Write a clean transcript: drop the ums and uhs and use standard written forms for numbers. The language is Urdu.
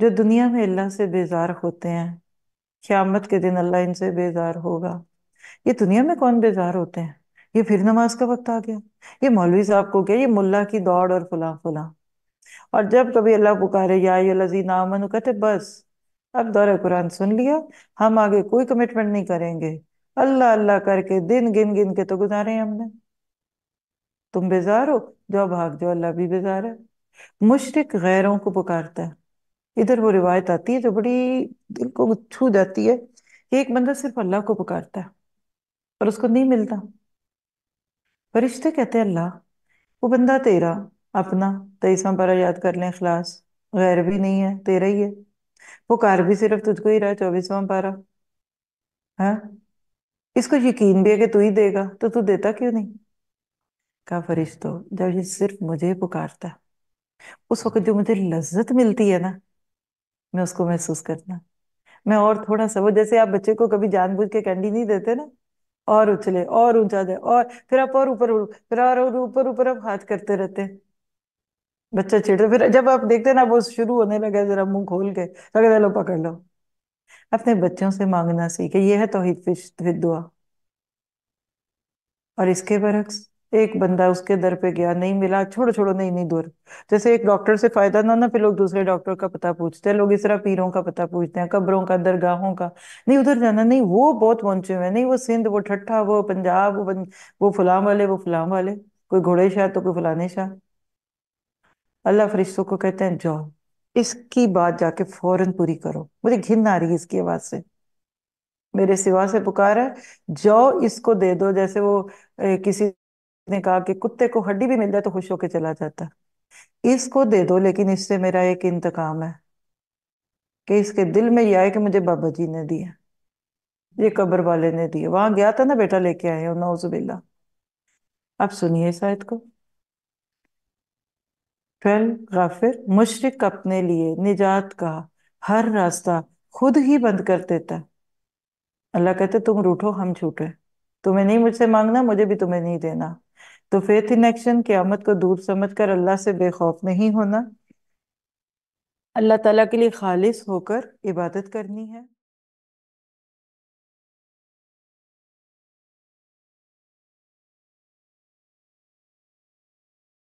جو دنیا میں اللہ سے بیزار ہوتے ہیں، قیامت کے دن اللہ ان سے بیزار ہوگا۔ یہ دنیا میں کون بیزار ہوتے ہیں؟ یہ پھر نماز کا وقت آ گیا، یہ مولوی صاحب کو کیا، یہ ملا کی دوڑ اور فلاں فلاں۔ اور جب کبھی اللہ پکارے یا ایھا الذین آمنو، کہتے بس اب دورہ قرآن سن لیا، ہم آگے کوئی کمٹمنٹ نہیں کریں گے۔ اللہ اللہ کر کے دن گن گن کے تو گزارے ہیں ہم نے۔ تم بیزار ہو، جاؤ بھاگ جاؤ، اللہ بھی بیزار ہے۔ مشرک غیروں کو پکارتا ہے۔ ادھر وہ روایت آتی ہے جو بڑی دل کو چھو جاتی ہے کہ ایک بندہ صرف اللہ کو پکارتا ہے اور اس کو نہیں ملتا۔ فرشتے کہتے ہیں اللہ، وہ بندہ تیرا اپنا 23واں پارہ یاد کر لیں، اخلاص، غیر بھی نہیں ہے، تیرا ہی ہے، پکار بھی صرف تجھ کو ہی رہا ہے، 24واں پارہ، ہاں، اس کو یقین بھی ہے کہ تو ہی دے گا، تو دیتا کیوں نہیں؟ کہا فرشتوں، جب یہ صرف مجھے پکارتا ہے، اس وقت جو مجھے لذت ملتی ہے نا، میں اس کو محسوس کرنا، میں اور تھوڑا سا، وہ جیسے آپ بچے کو کبھی جان بوجھ کے کینڈی نہیں دیتے نا، اور اچھلے اور اونچا دے، اور پھر آپ اور اوپر اڑو، پھر اور اوپر اوپر آپ ہاتھ کرتے رہتے ہیں، بچہ چھیڑتے، پھر جب آپ دیکھتے ہیں نا وہ شروع ہونے لگا ذرا منہ کھول کے، تو کہتے لو پکڑ لو۔ اپنے بچوں سے مانگنا سیکھے، یہ ہے توحید فی دعا۔ اور اس کے برعکس ایک بندہ اس کے در پہ گیا، نہیں ملا، چھوڑو چھوڑو، نہیں نہیں دور، جیسے ایک ڈاکٹر سے فائدہ نہ پھر لوگ دوسرے ڈاکٹر کا پتہ پوچھتے ہیں، لوگ اس طرح پیروں کا پتہ پوچھتے ہیں، قبروں کا، درگاہوں کا، نہیں ادھر جانا، نہیں وہ بہت پہنچے ہوئے ہیں، نہیں وہ سندھ، وہ ٹھٹھا، وہ پنجاب، وہ فلاں والے، وہ فلاں والے، کوئی گھوڑے شاہ تو کوئی فلانے شاہ۔ اللہ فرشتوں کو کہتے ہیں جاؤ، اس کی بات جا کے فوراً پوری کرو، مجھے گھن آ رہی ہے اس کی آواز سے، میرے سوا سے پکارا ہے، جاؤ اس کو دے دو۔ جیسے وہ کسی نے کہا کہ کتے کو ہڈی بھی مل جائے تو خوش ہو کے چلا جاتا ہے، اس کو دے دو، لیکن اس سے میرا ایک انتقام ہے کہ اس کے دل میں یہ آئے کہ مجھے بابا جی نے دیا، یہ قبر والے نے دیا، وہاں گیا تھا نا بیٹا لے کے آئے ہو، نعوذ باللہ۔ اب سنیے اس آیت کو، 12 غافر، مشرک اپنے لیے نجات کا ہر راستہ خود ہی بند کر دیتا ہے۔ اللہ کہتے تم روٹھو ہم چھوٹے، تمہیں نہیں مجھ سے مانگنا، مجھے بھی تمہیں نہیں دینا۔ تو فیتھ ان ایکشن، قیامت کو دور سمجھ کر اللہ سے بے خوف نہیں ہونا، اللہ تعالیٰ کے لیے خالص ہو کر عبادت کرنی ہے۔